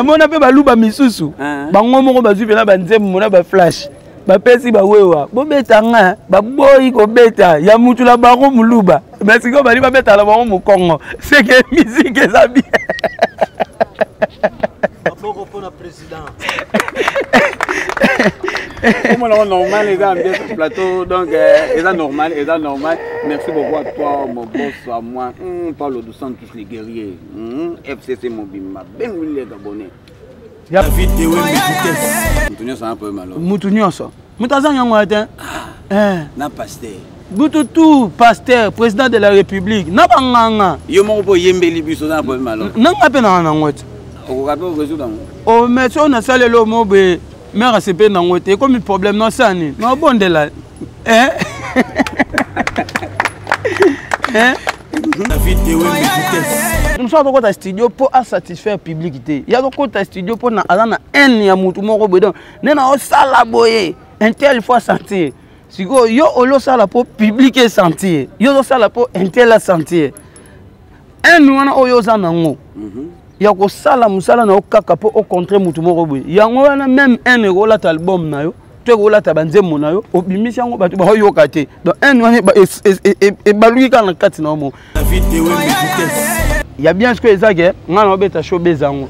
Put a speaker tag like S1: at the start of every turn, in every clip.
S1: Mona pe baluba misusu bango moko bazuvela banzembo mona ba flash ba pesi ba wewa bo betanga ba boyi ko beta ya mutu la bango muluba mais siko bali ba beta la bango mukongo c'est que musique ça bien
S2: pour le président.
S3: Comment on normal les gars bien sur le plateau donc est normal merci beaucoup à toi mon boss à moi Paulo dos Santos les guerriers FCC Mobimba ben les abonnés
S1: ya vidéo
S3: Moutounio ça un peu malo
S1: Moutounio ça Moutazan yango atin
S3: na pasteur
S1: Boutoutou pasteur président de la République na banganga
S3: yo moko po yembeli biso na un peu malo
S1: nanga pe na ngoti
S3: o ka pe résoudre
S1: o mais on a salé le mobe mère c'est pas dans côté comme problème non ça ni non bon de là la vidéo nous sommes dans un studio pour satisfaire publicité il y a donc un studio pour na alana un ya mutu moko bedon nena o sala boye un tel fois sentir siko yo olo sala pour public sentir yo sala pour un tel sentir un wana oyo za nango ya ko sala musala na okaka po au contraire mutu moko boye yango wana même un euro la album na yo to ko la tabanzemo na yo obimisi yango batu ba yo kate donc un wana e baluki kana kati na mo vidéo ya bien ce que ezake ngana obeta show bezango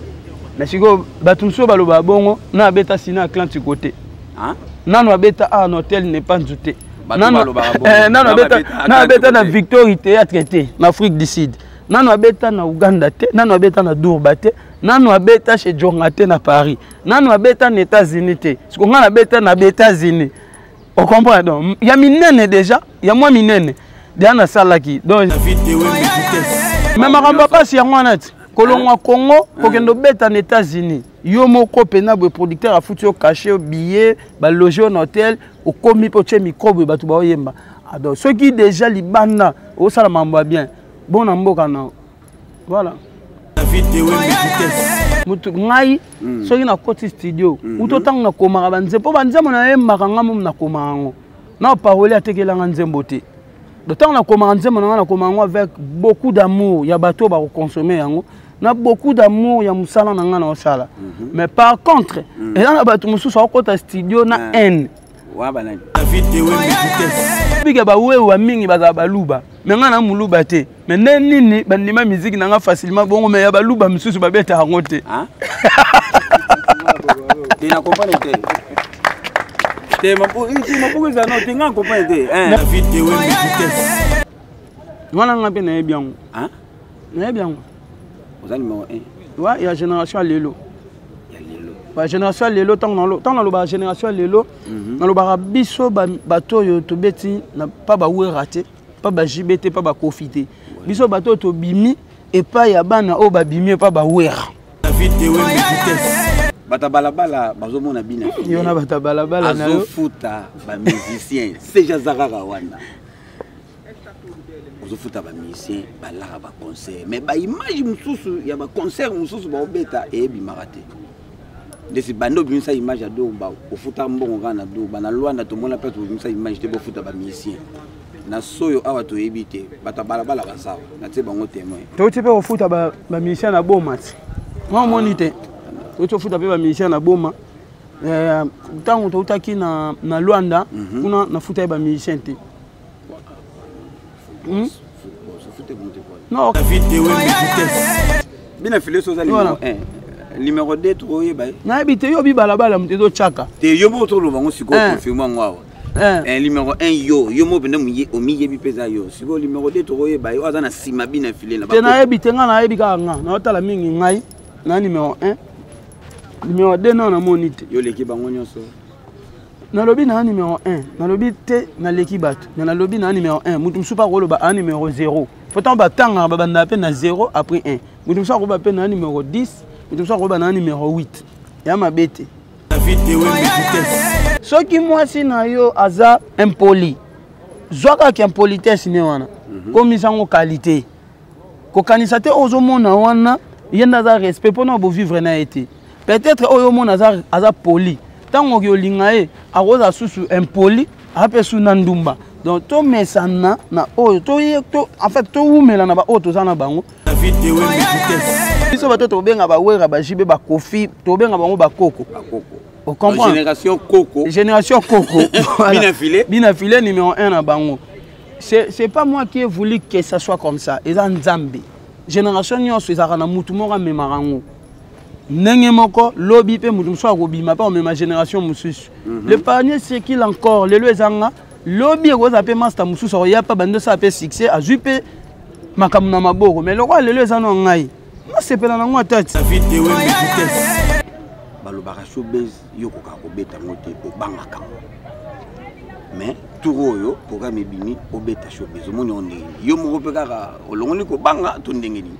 S1: mais siko batu so baloba bongo na beta sina Atlantique côté hein nano abeta à un hôtel n'est pas douté nano abeta na Victory Théâtre té en Afrique du Sud nano abeta na Uganda te nano abeta na Durban te nano abeta chez Jongate na Paris nano abeta na États-Unis te ce qu'on a abeta na États-Unis on comprend donc il y a minene déjà il y a moins minene Diana Salaki donc vidéo mais maramba pas si yango kolongwa Congo kokendo beta na États-Unis yo moko pena bo producteur a foutu au caché au billet ba loger en hôtel au komi poche microbe batu ba yemba donc ceux qui déjà libana au sala mambo bien bon na mboka na voilà la vidéo mutu ngai soki na koti studio utotanga na komaka banze po banze mona yemaka ngamo na komango na parole atekela nzembo te de temps na komanga nzembo na komango avec beaucoup d'amour ya bato ba consommer yango na beaucoup d'amour ya musala na ngana osala mais par contre et na bato mususu akota studio na N
S3: wa banani
S1: la vidéo biga ba wewa mingi baza baluba mais ngana muluba te mais nini bandima musique na nga facilement bongo mais ya baluba mususu babeta ngote
S3: hein tu na comprendre te te mapo za no te nga comprendre te
S1: la vidéo wana nga pe na ebiango
S3: hein
S1: na ebiango
S3: aux numéro 1
S1: ouais il y a génération lelo ba génération lelo tant na lo ba génération lelo na lo ba biso bato yo to beti na pas ba we raté pas ba jibete pas ba profiter biso bato to bimi et pas ya bana o ba bimi pas ba we la vidéo
S3: bata balabala bazo mona bina
S1: yo na bata balabala na
S3: yo futa ba musicien c'est jazarara wana ozo futa ba musicien ba la ba concert mais ba image mususu ya ba concert mususu ba obeta e bi marate desi bando bi sa image ado ba ofuta mbongo kana do bana lwanda to mona peto bi sa image te bo futa ba musicien na soyo awa to ebite bata balabala ba sawa na te bango témoin
S1: to te pe ofuta ba musicien na bomati moi monite to futa pe ba musicien na boma tango to utaki na Luanda kuna na futa ba musicien te non vidéo
S3: bina filé so za numéro 1 numéro 2 troye bay
S1: na habite yo bi balabala mtezo chaka
S3: te yo mo to lo bango siko confirmer ngwa numéro 1 yo mo bende muye omiye bi peza yo siko numéro 2 troye bay oza na sima bina filé na ba
S1: te na habite nga na habika nga na otala mingi ngai na numéro 1 numéro 2 na monite
S3: yo leki bango nyonso
S1: na lobi na numéro 1 na lobi te na leki bato na lobi na numéro 1 mutu msupa ko loba a numéro 0 pourtant ba tanga ba banda pe na 0 après 1 mutu msupa ko ba pe na numéro 10 mutu msupa ko ba na numéro 8 ya mabete la vidéo soki mwasi na yo aza impoli zwaka ki impolitesse ne wana komisa ngo qualité ko kanisa te ozo mona wana yenda za respect pona bo vivre na été peut-être oyo mona aza poli tango ki olinga akoza susu impoli ape su na ndumba donc to mesana na oyo to en fait to umela na ba oyo toza na bango la vidéo biso bato tobenga bawera bajibe bakofi tobenga bango bakoko. Vous comprenez?
S3: Génération Coco.
S1: Génération Coco.
S3: Binafilé.
S1: Binafilé numéro 1 à Bango. C'est pas moi qui ai voulu que ça soit comme ça. Ils ont Nzambe. Génération nyonso ezaka na mutu moko memarango. Ndenge moko lobby pe mutu so akobima pa mema génération mususu. Le panier c'est qu'il encore lelo ezanga lobby ekoza pe master mususu oya pa bando sa pe succès azui pe makamu na maboko mais lokwa lelo ezana ngai. Na sepela na ngwa tati. Vidéo vitesse.
S3: Balobaka showbiz yoko ka kobeta ngote po bangaka. Mais turo yo programme ebimi obeta showbiz omoni ondenge. Yo moko pe kaka olongoli ko banga to ndenge ni.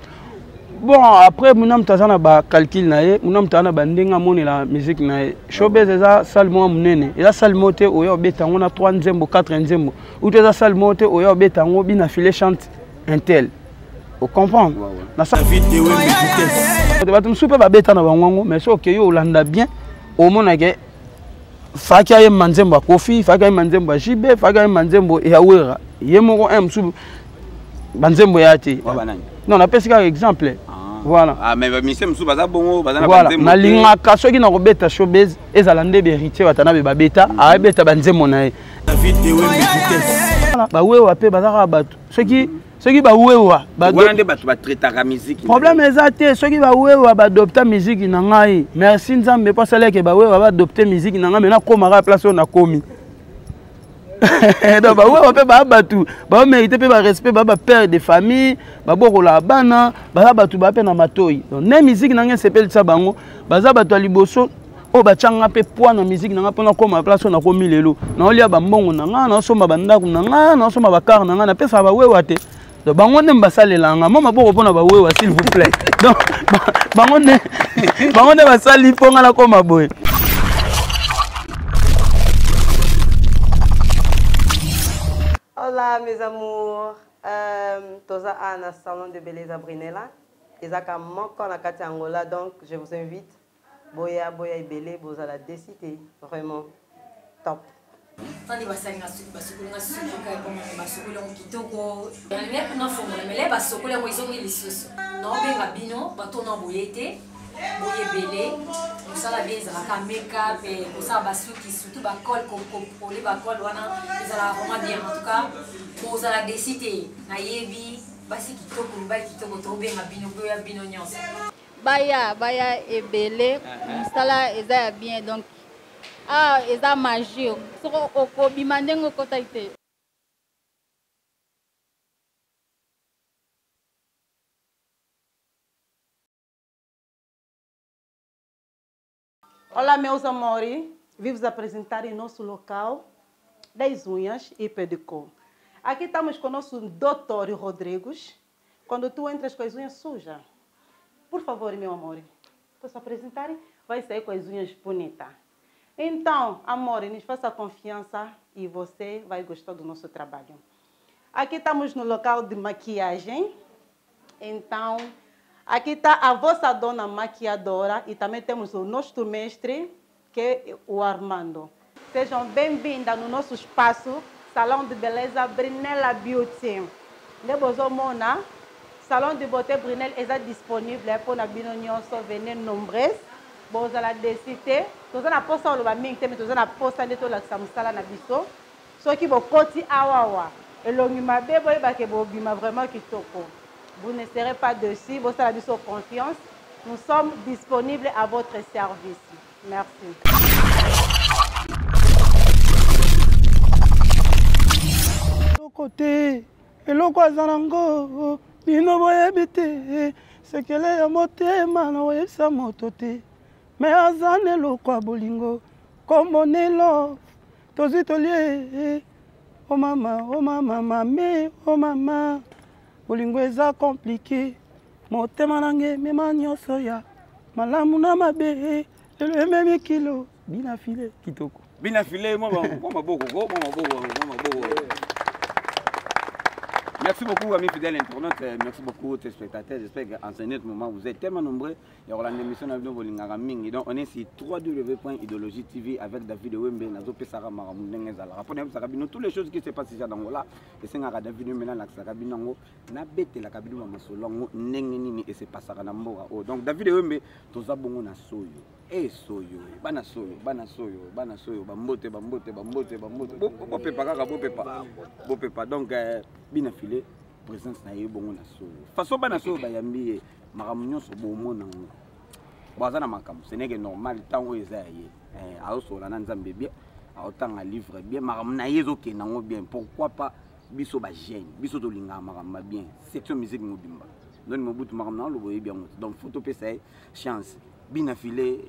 S1: Bon après munam tazana ba calcul na ye munam tazana ba ndenga moni la musique na ye showbiz eza salmo munene eza salmo te oyo obeta ngona 3 nzembo 4 nzembo ou eza salmo te oyo obeta ngo bina file chante intel. Vous comprenez? Na sa vidéo vitesse. Bato msupe babeta na bango mais so ke yo olanda bien au mona ke faka ye manzembo kofi faka ye manzembo jibe faka ye manzembo ya wera ye moko msupe banzembo yati. Non na pesi ka exemple. Voilà.
S3: Ah mais monsieur msupe baza bongo baza na
S1: banzembo.
S3: banzembo.
S1: Na linga kaso ki na kobeta showbiz ezala nde héritier watana be babeta a beta banzembo na ye. Vidéo vitesse. Ba wewa pe baza bato. Ceux qui ba wewa ba
S3: traiter musique.
S1: Problème exacté ceux qui ba wewa ba adopter musique na ngai. Merci Nzambe pas cela que ba wewa ba adopter musique na ngai mais na komara place on a komi. Donc ba wewa pe ba batu ba mériter pe ba respect ba père de famille ba bokola bana ba batu ba pe na matoi. Donc na musique na ngai s'appelle ça bango baza batu liboso o ba changa pe poa na musique na nga pona koma place on a komi lelo. Na olia ba mbongo na nga na soma bandaku na nga na soma ba car na nga na pesa ba wewa te. Donc bango ne basale langa mama boko pona ba wewa s'il vous plaît. Donc bango ne basali ponga la koma boy.
S4: Hola mes amours. Toza Anna salon de Beleza Brinella. Ezaka moko na kati Angola donc je vous invite. Boya ibele boza la décité vraiment top.
S5: Tandi basalinga basukulinga sukuka epoma basukulinga kitoko yalime kuna fongola mele basukulinga ko izongi lisusu no benga bino batona boyete boyebele musala beza ka make-up et musala basuki surtout ba col ko les ba col wana ezala vraiment bien en tout cas boza la décité na yebi basi kitoko mbali kitoko to benga bino boya bino nyonso
S6: baya ebele musala eza bien donc ah, eza magie. Soko okobima ndenge okota ite.
S4: Olá meus amores, vim vos apresentar em nosso local das unhas e pedicure. Aqui estamos com o nosso Dr. Rodrigues. Quando tu entras com as unhas sujas, por favor meu amor, posso apresentar? Vai sair com as unhas bonitas. Então, amor, nos faça confiança e você vai gostar do nosso trabalho. Aqui estamos no local de maquiagem. Então, aqui está a vossa dona maquiadora e também temos o nosso mestre, que é o Armando. Sejam bem-vindas no nosso espaço, Salão de Beleza Brinella Beauty. Lebozomona, Salão de Beauté Brinella est disponible pour la binonion venir nombreuses. Boza la décité, toza na posa oloba mingi te, mais toza na posa nde tolakisa mosala na biso. Soki bokoti awawa, elongi mabe boyeba ke bobima vraiment kitoko. Vous ne serez pas dessus, bosala biso confiance. Nous sommes disponibles à votre service. Merci.
S1: Côté, eloko azanango, bino boyebi te, sekele ya motema na oyebisa moto te. Mais azane lokwa bolingo comme nelo tozi tolie oh mama mame oh mama bolingo eza compliqué motema nange mema nyonso ya malamu na mabe lelo ememi kilo bina file kitoko
S3: bina file mama boko Merci beaucoup, amis fidèles internautes. Merci beaucoup, téléspectateurs. J'espère qu'en ce moment, vous êtes tellement nombreux. Il y aura l'émission de Bolingaraming. Donc, on est sur www.idéologie TV avec David Wembe, Nazo Pesara Maramundengezala. Rappelez-vous, toutes les choses qui se passent ici dans Angola. Et c'est un David Wembe, la Sarabinango, Nabete, la Kabinou, Masolongo, Nengenini, et c'est pas Saranamora. Donc, David Wembe, tous abonnés na Soyo. Et Soyo, Bana Soyo, Bambote, Bopepa. Donc, bien affilé, présence na yo bongo na Soyo. Façon Bana Soyo, Bayambi, Maramunion, sur Beaumont, Bazana Makam, ce n'est que normal, tant où ils aillent. À Osola, Nzambe bien, à autant à livre bien, Maramunayezo qui n'en bien. Pourquoi pas Biso Bagène, Biso Dolinga, Marama bien, section musique Mobimba. Donc, mon bout de Maramna, le voyez bien. Donc, photo PCA, chance. Bien affilé,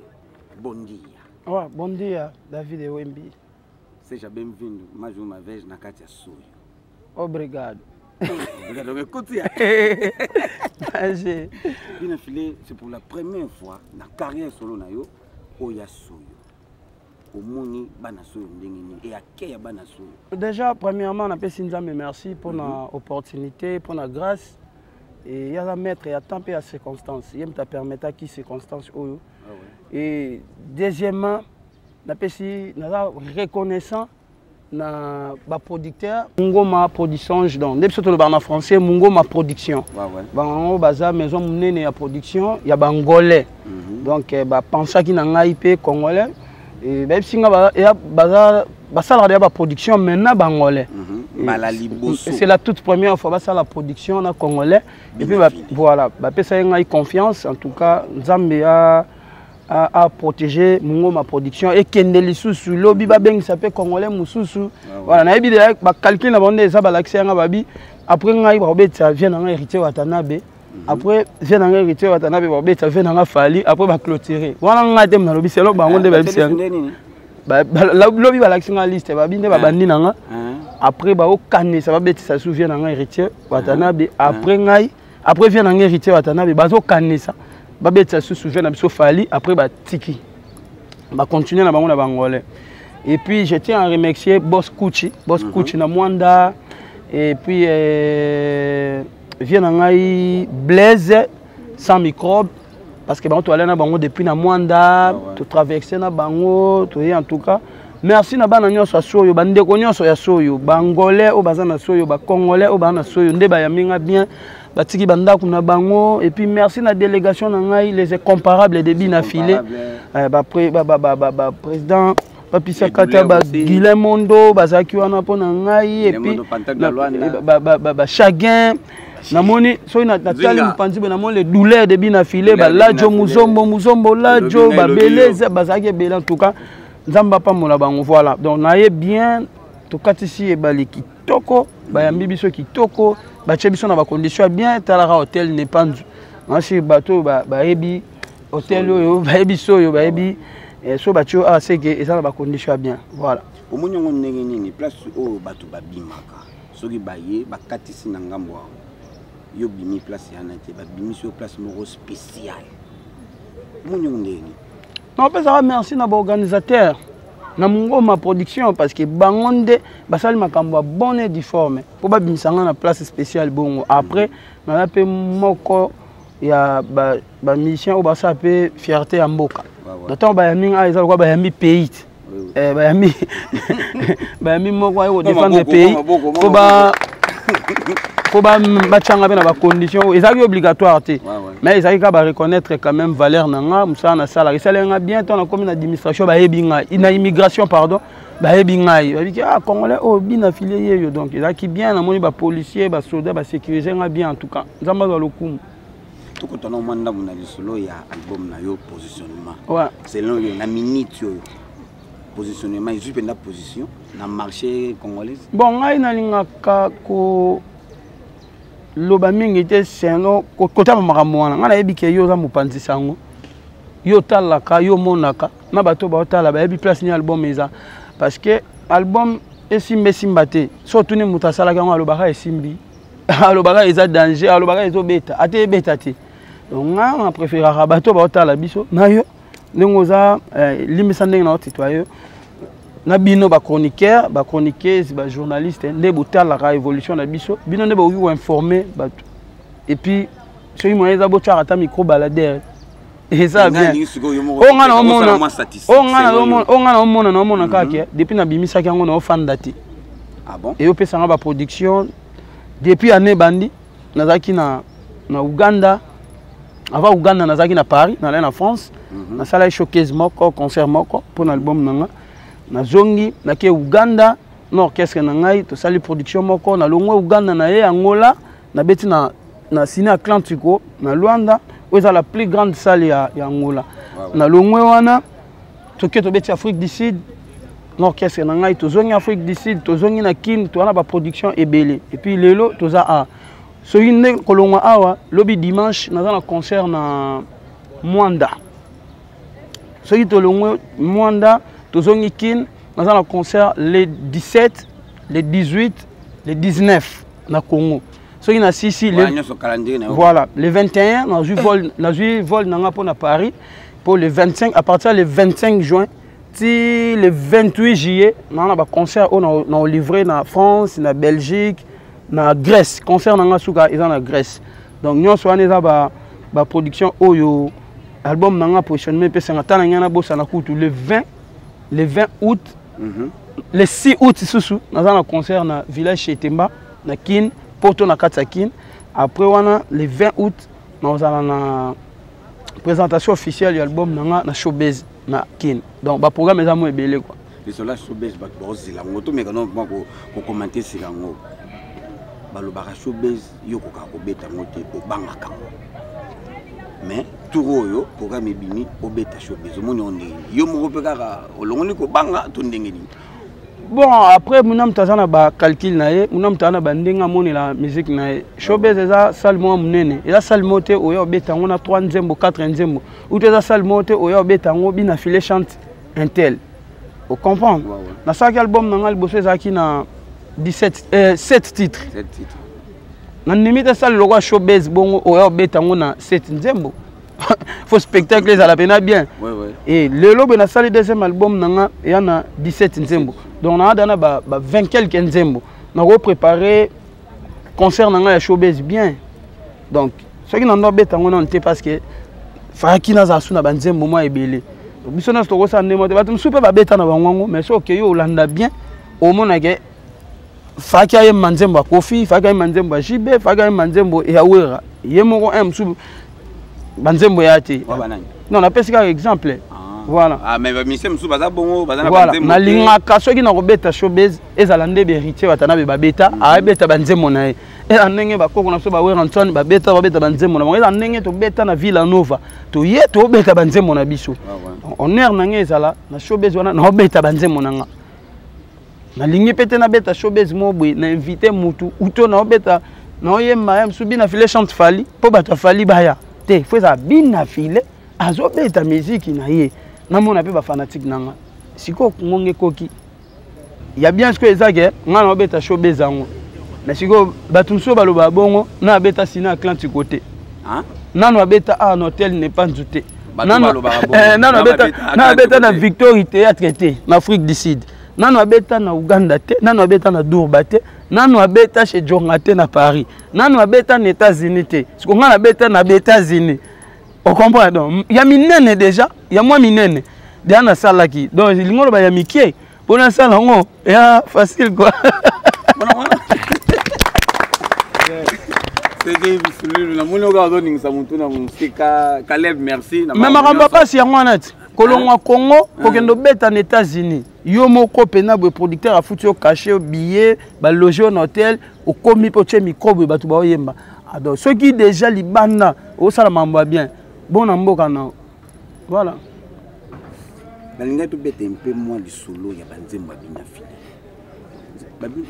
S3: bon dia.
S1: Ouais, bon dia, David Wembe.
S3: Seja bem-vindo, mais uma vez na Katia Soyo.
S1: Obrigado.
S3: Obrigado, mais écoutez. Bien affilé, c'est pour la première fois dans la carrière solo na yo, Oya Soyo. Au Moni, Bana Soyo, et à Keya Bana Soyo.
S1: Déjà, premièrement, on appelle Sinzame merci pour l'opportunité, pour la grâce. Et il y a la mettre et à temps et à circonstances. Il y a ta permettre à qui circonstances. Et deuxièmement, on reconnaissant na ba producteur Mungo ma production donc depuis surtout le en français Mungo ma production. Bango baza maison munene ya production ya bangolais. Donc ba pensa ki na ngai pe congolais et ba singa ba ya baza basala ya ba production maintenant bangolais. C'est la toute première fois que la production en congolais. Et puis voilà, ça a confiance. En tout cas, Nzambe a protégé ma production. Et Kendeli Soussou, lobby babeng s'appelle congolais Moussoussou. Voilà, on a dit que calcul na bande ça l'accès à babi. Après ça vient en héritier Watanabe. Après vient en héritier Watanabe, ça vient en Fali. Après va clôturer. Voilà, on a dit que c'est là bango de babi. Lobby va l'accès à liste babi ne babandi nanga. Après ba okané ça va bête ça souvient en héritier Watanabe. Après vient en héritier Watanabe bazo okané ça. Ba bête ça souvient na biso Fali après ba tiki. Ba continuer na bango na bangolais. Et puis je tiens à remercier Boss Kuchi na Mwanda et puis vient en Blaise sans microbe parce que tu allais na bango depuis na Mwanda, tu traversais na bango, tu en tout cas. Merci na bana nyonso soyo bandeko nyonso ya soyo bangolais o bazana soyo ba congolais o bana soyo nde ba yaminga bien batiki bandako na bango et puis merci na délégation na ngai les incomparables de bina filé ba président Papisa Kata ba Guilhem Mondo bazaki wana pona ngai et puis ba Chagin namoni so na tali mpanzi be namoni les douleurs de bina filé ba lajo muzombo lajo ba beleza bazaki bela en tout cas Nzamba pa mola bango voilà donc naye bien to katisi e bali kitoko ba yambi biso kitoko ba chebiso na ba condition bien talara hôtel ne panzu nasi bato ba ebi hôtel yo ba ebi so yo ba ebi so bacho a c'est que ezala ba condition bien voilà
S3: omunyo ndenge nini place o bato ba bimaka soki baye ba katisi na ngambo yo bimi place ya na te ba bimi sur place moro spécial omunyo ndenge. Non, je
S1: remercie l'organisateur, ma production, parce que Bangonde, basali makambo bonne et difforme. Pour pas bien na place spéciale bongo. Après, on a fait moko ya ba mission au basa pe fierté à Mboka. D'autant ba yami a ezalo ba yami pays. Ba yami moko au défendre le pays. Faut ba changa na ba conditions ezali obligatoire te mais ezali ka ba reconnaître quand même valeur nanga musana salari salenga bien ton na commune administration ba ebinga ina immigration pardon ba ebinga ba ah congolais oh bien affilié yo donc ezali bien na moni ba policier ba soldat ba sécuriser nga bien en tout cas nzamba za lokumu
S3: tout quand on manda mona lisolo ya album na yo positionnement
S1: ouais
S3: selon yo na minute yo positionnement je suis na position na marché congolais
S1: bon ngai na lingaka ko loba mingi te seno kota makambo wana ngana yebi ke yo za mopanzi sango yo talaka yo monaka na bato ba otala ba yebi place ni album eza parce que album esimba te surtout ni mutasala ka ngalo baka esimbi alobaka eza danger alobaka ezo beta ate beta te donc nga préférera bato ba otala biso na yo ndingo za limisa ndenge na otitoyo na bino ba chroniqueur ba chroniqueuse ba journaliste nde botala la évolution na biso bino nde ba informer bato et puis ceux qui m'ont dit d'abord tu as raté micro baladeur et ça bien on a depuis na bimisa ki ngo na fan date
S3: ah bon
S1: et au pesanga ba production depuis année bandi nazaki na Uganda avant Uganda nazaki na Paris na France na sala showcase moko concert moko pour l'album nanga na zongi na ke Uganda na orchestre na ngai to sali production moko na longwa Uganda na ye Angola na beti na Ciné Atlantico na Luanda où est la plus grande salle ya Angola na longwa wana to ke to beti Afrique du Sud na orchestre na ngai to zongi Afrique du Sud to zongi na Kin to wana ba production ebele et puis lelo to za a so yinde kolongwa awa lobi dimanche na za concert na Mwanda so yito longwa Mwanda Tozongi Kin, nous avons un concert les 17, les 18, les 19 na Congo. So il y a ici voilà, les 21, nous avons vol à Paris pour le 25 à partir du 25 juin. Si le 28 juillet, nous avons un concert où nous avons livré na France, na Belgique, na Grèce. Concert na Suka ils en Grèce. Donc nous avons une production Oyo album na positionnement pe sangata na ngana bossa na kutu le 20 août, le 6 août, nous avons un concert dans le village chez Temba, na Kin, Porto na Katsakin. Après, le 20 août, nous avons une présentation officielle de l'album na Showbiz na Kin. Donc, le programme est vraiment belé.
S3: Les soldats Showbiz, c'est la moto, mais quand on commente, c'est la moto. Le Showbiz, il y a un moto au Bangaka. Mais tout le programme est bini au bêta showbiz. Bon,
S1: après, nous avons un calcul, nous avons la musique. Showbiz est un salmo munene. Et la salmo te au bêta, on a 3 nzembo, 4 nzembo. Ou te salmo te au bêta, on a bien filé chante un tel. Vous comprenez? Dans chaque album, nous avons 7 titres. Dans limite ça le roi showbiz bon au bêta on a 7 nzembo. Faut spectacle ça la peine bien. Et le lobe na sali deuxième album nanga il y en a 17 nzembo. Donc on a dana 20 quelques nzembo. On a préparé concert nanga ya showbiz bien. Donc ce qui n'en bêta on a parce que faki na za suna banzembo moi ebele. Biso na stoko sa ndemo te batum super ba bêta na bango mais so que yo landa bien au mona ke faki aye manzembo Kofi, faki aye manzembo JB, faki aye manzembo Yawera. Yemoko msu banzembo yati. Non, on appelle ça un exemple. Voilà.
S3: Ah mais monsieur msu baza bongo, baza na
S1: banzembo. Na linga kaso ki na robeta showbiz ezalande beritier batana be babeta, a beta banzembo na e. Et ndenge ba koko na so ba wera Antoine babeta banzembo na. Eza ndenge to beta na Villa Nova. To ye to beta banzembo na biso. On er nange ezala na showbiz wana na beta banzembo na. Na lingi pete na beta showbiz mobwe na invité mutu uto na beta na oyemba ya msubi na file chante fali po bato fali baya te faut ça bina file azo beta musique na ye na mona pe ba fanatique nanga siko ngonge koki ya bien ce que ezake ngana beta showbiz ango na siko bato mso baloba bongo na beta Ciné Atlantico côté hein nano beta un hôtel n'est pas nzuté nano beta na Victory Théâtre té na Afrique du Sud. Nano abeta na Uganda te, nano abeta na Durba te, nano abeta chez Jongate na Paris, nano abeta na États-Unis te. Ce qu'on a abeta na États-Unis. On comprend donc. Il y a minene déjà, il y a moins minene. Déjà na sala qui. Donc il ngolo ba ya mikie. Pour na sala ngo, ya facile quoi.
S3: Caleb, merci.
S1: Mais ma pas si Kolongwa Congo, kokendo beta aux États-Unis. Yo moko pena bo producteur a foutu au cachet au billet, ba loger en hôtel, au komi poche microbe ba tu ba yemba. Alors ceux qui déjà libana, au sala mamba bien. Bon na mboka na. Voilà.
S3: Balinga to beta un peu moins du solo ya banzemba bina filé.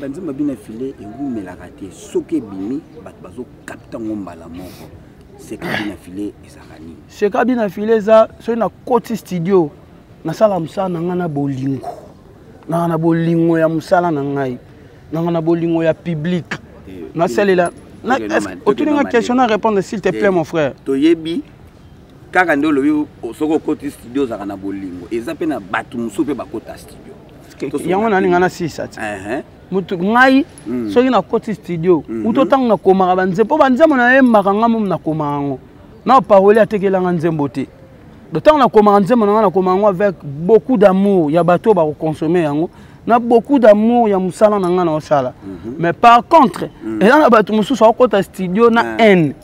S3: Banzemba bina filé et vous me la raté soke bimi bat bazo capta ngombala moko. C'est cabine affilée et ça rani.
S1: C'est cabine affilée ça, c'est une côté studio. Na sala musala na bolingo. Na bolingo ya musala na ngai. Na bolingo ya public. Na sala là. Na autour d'une question à répondre s'il te plaît mon frère.
S3: Toyebi kaka ndo lobi soko côté studio za na bolingo. Eza pe na batu musupe ba côté studio.
S1: yango nani ngana 6 ati mutu ngai soki na koti studio uto tanga na komaka banzembo banzembo na yemaka ngamo na komango na parole atekelanga nzembo te de temps na komaka nzembo na komango avec beaucoup d'amour ya bato ba consommer yango na beaucoup d'amour ya musala na ngana osala mais par contre ela na bato mususu akota studio na haine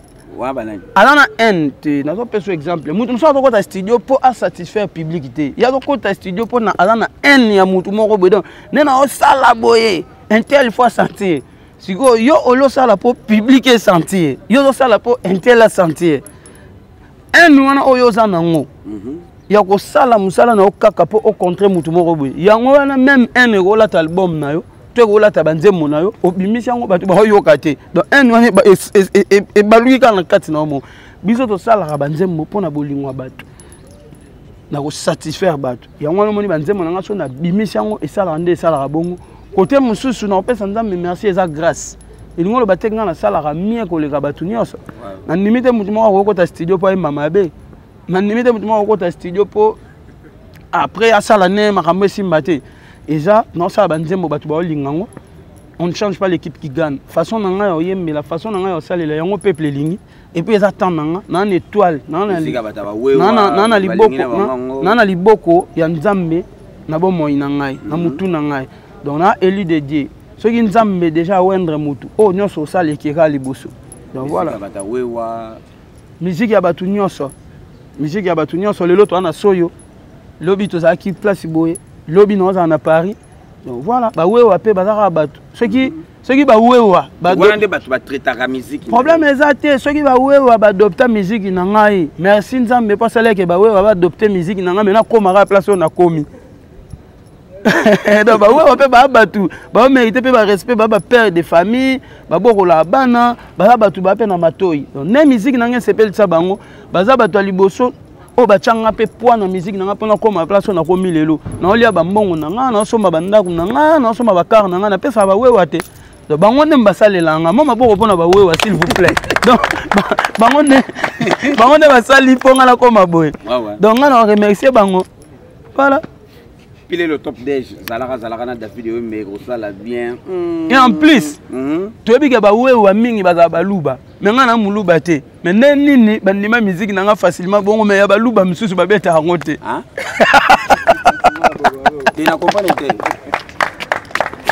S1: ala na haine te nazo pesa exemple mutu mususu akota studio pour à satisfaire public te ya akota studio pour na ala na haine ya mutu moko bedon nena osala boye intel fois sentir siko yo olo sala pour public sentir yo sala pour intel sentir haine wana oyo za nango ya ko sala musala na okaka po au contraire mutu moko boye yango wana même un euro album na yo to ko lata banzemo na yo obimisi yango bato ba yoka te donc un wana e baluki kana kati na mo biso to sala ka banzemo pona bolingwa bato na ko satisfaire bato yango wana moni banzemo na ngaso na bimisi yango e sala nde sala ka bongo côté mususu na opesa nzambe merci eza grâce ilingo lo batenga na sala ka mie ko leka bato nyonso na limite mutu moko ko ta studio po mama be na limite mutu moko ta studio po après à sala ne makambo simbate eza non sala banzembo bato ba olingango on ne change pas l'équipe qui gagne façon na nga oyembe la façon na nga osalela yango peuple lingi et puis eza tanga na une étoile na liboko ya nzambe na bomoyi na ngai na mutu na ngai donc na élu de Dieu ce qui nzambe déjà wendre mutu oh nyonso osala ekeka liboso donc voilà musique ya batu nyonso lelo to ana soyo lobi to za ki place boye lobi no za na Paris donc voilà ba wewa pe bazaka batu ce qui ba wewa ba
S3: wande batu ba traiter musique
S1: problème ezate ce qui ba wewa ba adopter musique na ngai merci nzambe pas sala ke ba wewa ba adopter musique na ngai mais na koma place on a komi donc ba wewa pe ba batu ba mériter pe ba respect ba père de famille ba bokola bana ba batu ba pe na matoyi donc ne musique na ngai sepel sa bango baza batu liboso o bachanga pe poa na musique na nga pona koma place na komi lelo na olia ba mbongo na nga na somba bandako na nga na somba bakar na nga na pesa ba wewa te donc bango ne mbasalela nga mama boko pona ba wewa s'il vous plaît donc bango ne basali ponga la koma boy donc nga na remercier bango voilà
S3: pile le top 10 zalaka na David mais ça la bien
S1: et en plus tu obi ke ba wewa mingi baza baluba mais nga na muluba te mais nini bandima musique na nga facilement bongo mais ya baluba misusu babeta hango te
S3: tu na comprendre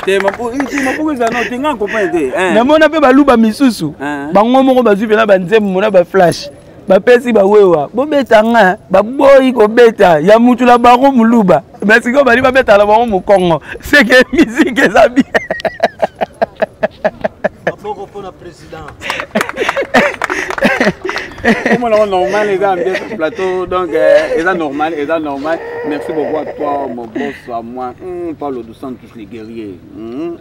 S3: te mapo za no tinga comprendre te
S1: na mona pe baluba misusu bango moko bazuvela banzembo mona ba flash bapesi bawewa bobeta nga baboyi kobeta ya mutu la bango muluba mais siko bali babeta la bango mukongo c'est que musique eza bien
S2: Maboko pour le président.
S3: Comment on normal les gars bien sur plateau donc c'est normal merci beaucoup à toi mon boss à moi Paulo dos Santos les guerriers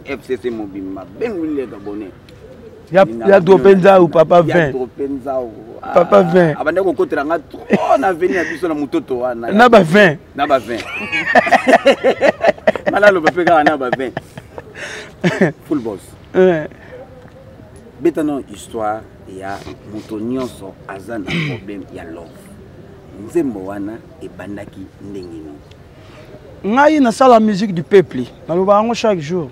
S3: FCC Mobimba ben les abonnés
S1: ya Dopenza ou papa 20 papa 20
S3: abanda ko kotera nga trop na venir biso na mutoto wana
S1: na ba 20
S3: mala lo pe ka na ba 20 full boss betano histoire ya muto nyonso azana problème ya love nzembo wana ebandaki ndenge ni
S1: ngai na sala musique du peuple na lo bango chaque jour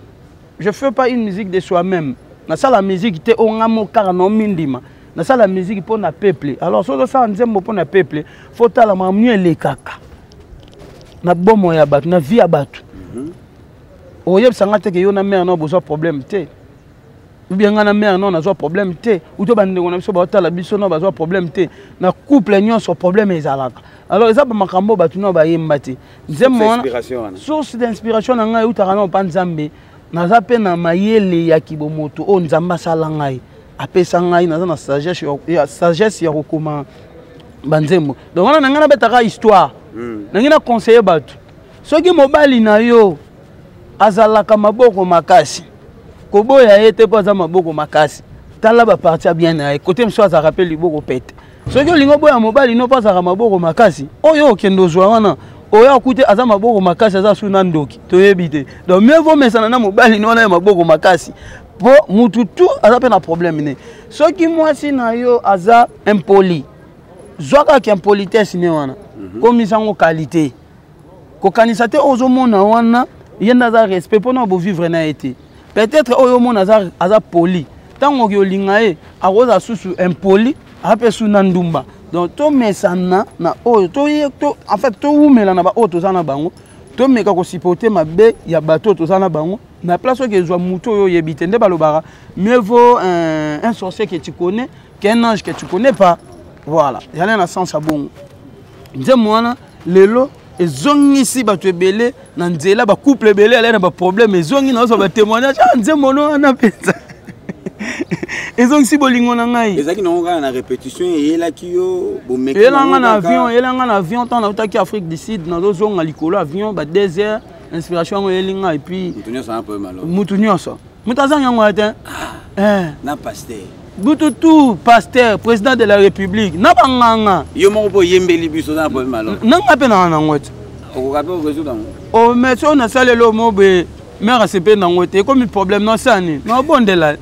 S1: je fais pas une musique de soi-même na sala musique te ongamo kara no mindima na sala musique pour na peuple alors so ça nzembo pour na peuple faut tala mamnu le kaka na bomo ya batu na vie ya batu oyeb sanga te ke yo na mère no besoin problème te ou bien na mère non na zo problème te ou to bande ngona biso ba tala biso no ba zo problème te na couple nyonso problème ezalaka alors eza ba makambo batu no ba yemba te nzembo source d'inspiration na ngai utaka na panzambe naza pe na mayele ya kibomoto o nzamba sala ngai apesa ngai naza na sagesse ya kokoma banzembo donc wana na ngana betaka histoire na ngina conseiller batu soki mobali na yo azalaka maboko makasi koboya ete po za maboko makasi tala ba partir bien na côté mso aza rappel liboko pete soki olingo boya mobali no pas za maboko makasi oyo okendo zwa wana oya okute aza maboko makasi aza suna ndoki toyebi te donc mieux vaut mesana na mobali no na maboko makasi po mutu tout aza pe na problème ne soki mwasi na yo aza impoli zwaka ki impolitesse ne wana komisa ngo qualité ko kanisa te ozomona wana il y a un respect pour nous vivre na été. Peut-être au monde aza poli. Tant que yo lingae a rosa sous impoli, après sous nandumba. Donc to mesana na o to en fait to umela na ba o to sana bango. To meka ko supporter mabe ya bateau to sana bango. Na place que zo muto yo yebite nde balobara. Mieux vaut un sorcier que tu connais qu'un ange que tu connais pas. Voilà, il y a un sens à bon. Nzemwana lelo ezongi si bato ebele na nzela ba couple ebele ala na ba problème ezongi na so ba témoignage nzemono ana pesa. Ezongi si bolingo na ngai.
S3: Ezaki na nga na répétition yela kiyo bo meki.
S1: Yela na avion tant na utaki Afrique du Sud na zo zonga likolo avion ba 2 heures inspiration yelinga et puis
S3: mutunyo ça un peu malo.
S1: Mutunyo ça. Mutazanga yango ate.
S3: Na pasteur.
S1: Bututu pasteur président de la République na banganga.
S3: Yo moko po yembeli biso na po malo.
S1: Nanga pe na ngote.
S3: Okokape okozuda ngo.
S1: O mais on a salé le mot be mère c'est pe na ngote comme problème non ça ni. No bondela.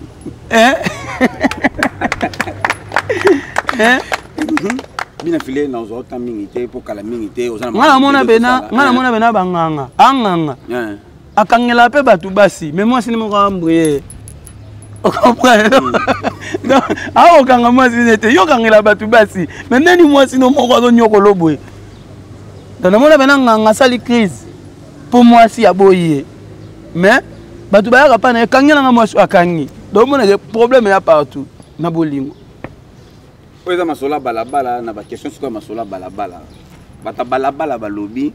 S3: Bina filé na zo ta mingité pour kala mingité ozana.
S1: Ngana mona bena banganga. Anganga. Akangela pe batu basi mais moi sini mo kambrier. O comprendre. Donc a okanga moi sini te yo kangela batu basi mais nani moi sino mo ko nyoko lobwe. Donc na mona bena nganga sali crise. Pour moi si aboyé. Mais batu ba ya pa na kangela nga moi akangi. Donc on a des problèmes partout na bolingo.
S3: Oza masola balabala na ba question sur masola balabala. Bata balabala balobi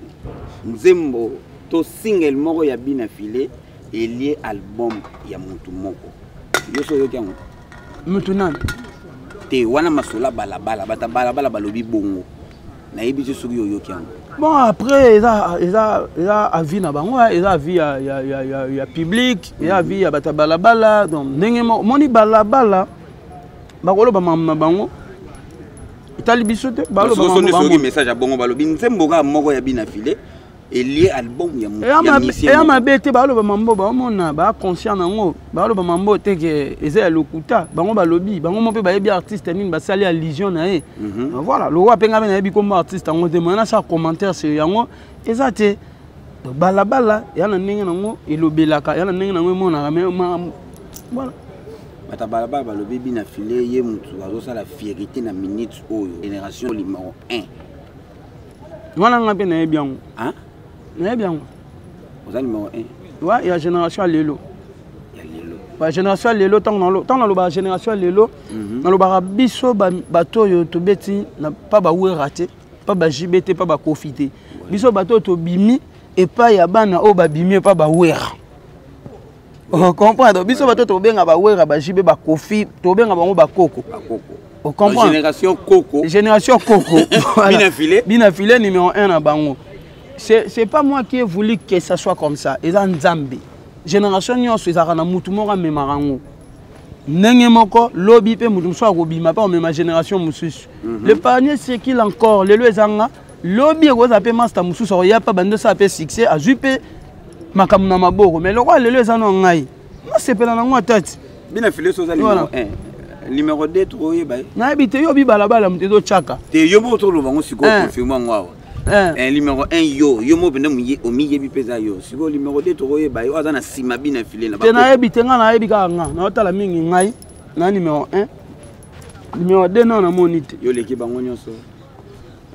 S3: nzembo to single moko ya bina filé et lié album ya mutu moko. Yo so yo kyango.
S1: Mutu nani?
S3: Te wana masola balabala bata balabala balobi bongo. Na yebi so yo kyango.
S1: Bon après ils a avis na bango, ils a avis ya public, il y a avis ya bata balabala donc ndenge moni balabala bakolo ba mamma bango. Itali bisote balo ba mamma bango.
S3: Message à bongo balobi nzembo ga moko ya bina filé et lié album ya musicien.
S1: Et ma bête balo ba mambo ba mona ba conscient nango balo ba mambo te ke eza lokuta bango balobi bango mo pe ba yebi artiste nini ba sali à Légion na e. Voilà le roi penga na yebi comme artiste ngo te mona sa commentaire sur yango ezate balabala yana ndenge nango elobelaka yana ndenge nango mona voilà.
S3: Bata balabala balobi bina filé ye mutu azo sala fierté na minute oyo génération numéro 1.
S1: Wana ngape na yebi yango.
S3: Hein?
S1: Na bien.
S3: Vous avez numéro 1.
S1: Ouais, il y a génération Lelo.
S3: Il y a Lelo.
S1: Ouais, génération Lelo tant dans le génération Lelo, dans le barabiso bateau yo to beti na pas ba oué raté, pas ba JBT, pas ba profiter. Biso bateau to bimi et pas ya bana o ba bimi pas ba oué. On comprend donc biso bateau to benga ba oué ba JB ba kofi, to benga bango ba koko.
S3: Ba koko.
S1: On comprend.
S3: Génération Coco.
S1: Génération Coco.
S3: Bina filé
S1: numéro 1 à bango. C'est pas moi qui ai voulu que ça soit comme ça. Ils ont Nzambe. Génération nyonso ezaka na mutu moko memarango. Ndenge moko lobby pe mutu so akobima pa mema génération mususu. Le panier c'est qu'il encore lelo ezanga lobby ekoza pe master mususu ya pa bande ça pe succès azui pe makamu na maboko mais le roi lelo ezana ngai. Na sepela na ngwa tati.
S3: Bina filé so za numéro 1. Numéro 2 troye ba.
S1: Na habite yo bi balabala mutedo chaka.
S3: Te yo mo to lo bango siko confirmer ngwa. Numéro 1 yo mo bena o mi yebi pesa yo. Siko numéro 2 troye ba yo azana sima bina filé na ba.
S1: Te na habite nga na yebi ka nga. Na otala mingi ngai na numéro 1. Numéro 2 na monite.
S3: Yo leki bango nyonso.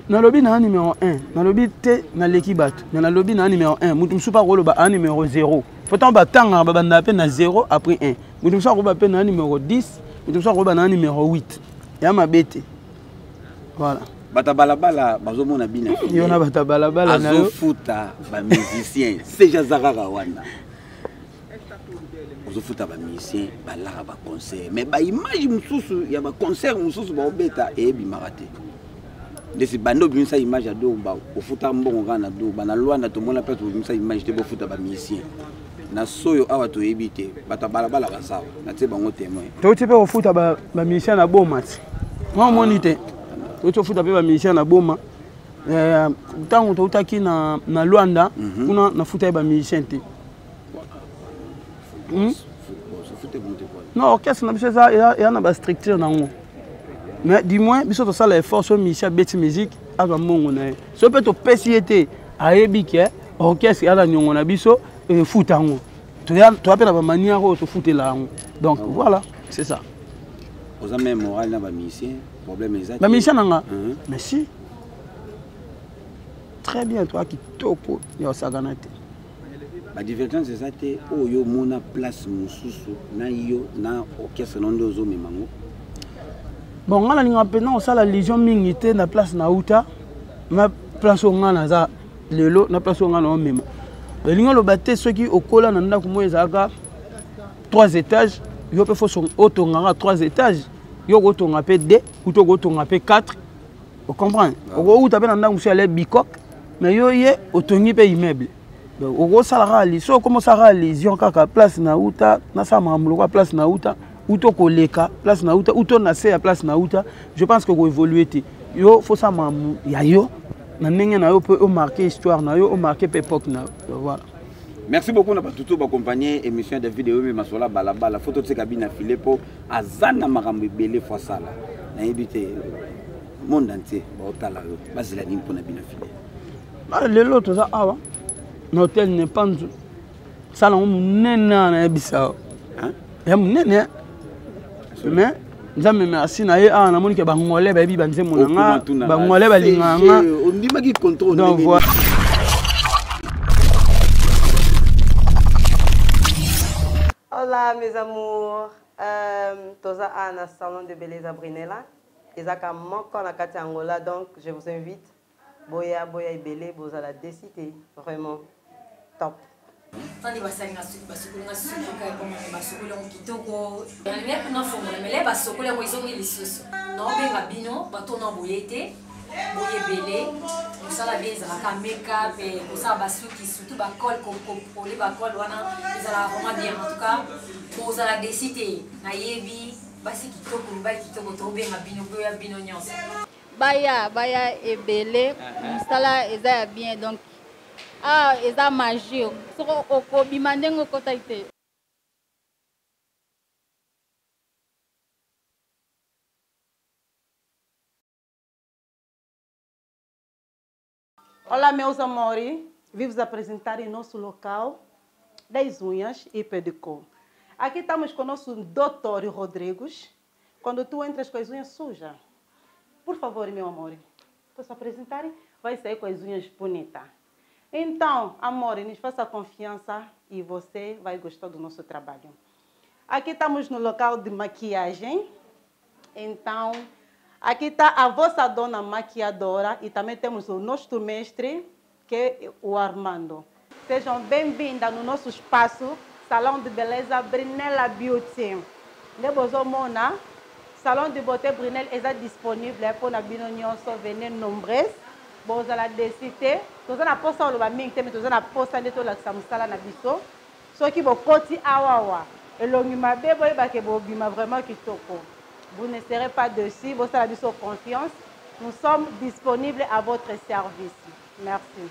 S1: Na lobi na numéro 1. Na lobi te na leki bato. Na lobi na numéro 1. Mutu msupa ko loba a numéro 0. Pourtant ba tanga ba banda pe na 0 après 1. Mutu msupa ko ba pe na numéro 10. Mutu msupa ko ba na numéro 8. Ya mabete. Voilà.
S3: Bata balabala bazomona bina.
S1: Yo na bata balabala na yo.
S3: Azofuta ba musicien. Seja zakaka wana. Azofuta ba musicien balaka ba concert. Mais ba image mususu ya ba concert mususu ba obeta e bimarate. Desi bando bimisa image ado ba ofuta mbongo kana do bana lwanda to mona peto bimisa image te bofuta ba musicien. Na soyo awa to ebite bata balabala ba sawa. Na te bango témoin.
S1: To te pe ofuta ba musicien na bomati. Moi monite. To futa pe ba musicien na boma tango to utaki na Luanda kuna na futa ba musicien te non orchestre na biso ça ya na ba structure nango mais du moins biso to sala effort so musicien beti musique azwa mbongo na so pe to pesiete ayebi ke orchestre ala nyongo na biso foot yango toya pe na ba manière o to foot la yango donc voilà c'est ça
S3: aux amis moral na ba musicien problème exact
S1: ba musicien nanga merci très bien toi qui toko yo saganate
S3: ba divergence exacte oyo mona place mususu na yo na orchestre nondo zo memango
S1: bon ngala ninga pena osala légion mingi te na place na uta ma place ngana za lelo na place ngana o mema linga lo batte ceux qui okola na ndako mo ezaka 3 étages yo pe fo son otonga 3 étages yo go tonga pe 2 ou to go tonga pe 4 vous comprenez o uta pe na ndako monsieur ale bikok mais yo ye otongi pe immeuble donc o go sala ali so comment ça ra lésion kaka place na uta na sa mamlo place na uta uto koleka place na uta uto na se ya place na uta je pense que go évoluer te yo faut ça mamu ya yo na ndenge na yo peut marquer histoire na yo marquer époque na voilà.
S3: Merci beaucoup na batuto ba accompagner émission de vidéo mais masola balabala photo de cabine filé pour azana makambo belé fois sala na yebité monde entier ba otala yo bazila ni mpona bina filé
S1: ba lelo to za awa na hôtel ne panzu sala mo nena na bisa hein ya munene mais nzambe merci na ye na moni ke bangole ba bi banze monanga bangole balinganga
S3: ondima ki contrôle
S1: donc voilà.
S4: Hola mes amours, toza na salon de Beleza Brunella. Ezaka moko na kati Angola, donc je vous invite. Boya ibele, boza la décider, vraiment top.
S5: Tandi basalinga basukulu nga suku kai koma basukulu kitoko. Yalime kuna fomo mele basukulu ngo izongi lisusu. No benga bino batona boyete. Boye belé, musala beza ka make-up et musala basuki surtout ba col pour les ba col wana ezala vraiment bien en tout cas pour la décider na yebi basi kitoko ba kitoko to benga bino boya bino nyonso.
S6: Baya ebele musala eza bien donc eza magie soko okobima ndenge okota ite.
S4: Olá, meus amores. Vim vos apresentar em nosso local das unhas e pedicure. Aqui estamos com o nosso Dr. Rodrigues. Quando tu entras com as unhas sujas, por favor, meu amor, posso apresentar? Vai sair com as unhas bonitas. Então, amor, nos faça confiança e você vai gostar do nosso trabalho. Aqui estamos no local de maquiagem. Então, aqui está a vossa dona maquiadora e também temos o nosso mestre, que é o Armando. Sejam bem-vindas no nosso espaço, Salão de Beleza Brunella Beauty. Nebozomona, Salão de Beauté Brunella est disponible pour na bino nyonso venez nombreux. Bozala décider, toza na posa oloba mingi te, mais toza na posa nde tolakisa mosala na biso. Soki bokoti awawa, elongi mabe boyeba ke bobima vraiment kitoko. Vous ne serez pas dessus, vous avez confiance. Nous sommes disponibles à votre service. Merci.